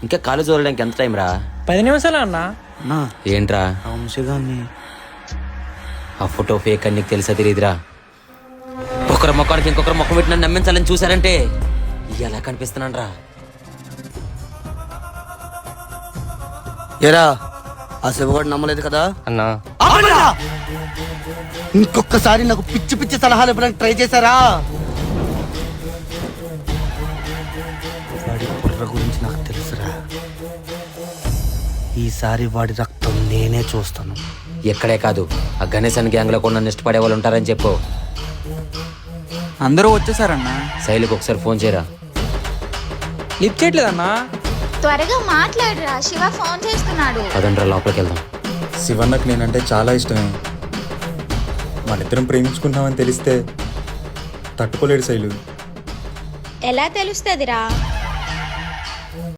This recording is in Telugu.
ఇంకా కాలేజ్ వదలడానికి ఎంత టైం రా? 10 నిమిషాలు అన్నా. ఏంట్రా వంశగాన్ని ఆ ఫోటో ఫేక్ అని నీకు తెలుసా తెలియదురా? ఒకరి ముఖానికి ఇంకొకరు ముఖం పెట్టి నన్ను నమ్మించాలని చూసారంటే ఎలా కనిపిస్తున్నాను రా? ఏరా ఆ శివగాడు నమ్మలేదు కదా అన్నా ఇంకొకసారి నాకు పిచ్చి పిచ్చి సలహాలు ఇవ్వడానికి ట్రై చేశారా? వాడి బుర్ర గురించి నాకు తెలుసురా. ఈసారి వాడి రక్తం నేనే చూస్తాను. ఎక్కడే కాదు, ఆ గణేశన్ గ్యాంగ్ లో కూడా నన్ను ఇష్టపడే వాళ్ళు ఉంటారని చెప్పు. అందరూ వచ్చేసారన్నా. శైలికి ఒకసారి ఫోన్ చేయరా. లిఫ్ట్ చేయట్లేదన్నా. త్వరగా మాట్లాడరా, శివ ఫోన్ చేస్తున్నాడు. పదండ్రా లోపలికి వెళ్దాం. శివన్నకు నేనంటే చాలా ఇష్టమే. మనిద్దరం ప్రేమించుకుంటామని తెలిస్తే తట్టుకోలేడు శైలు. ఎలా తెలుస్తుందిరా?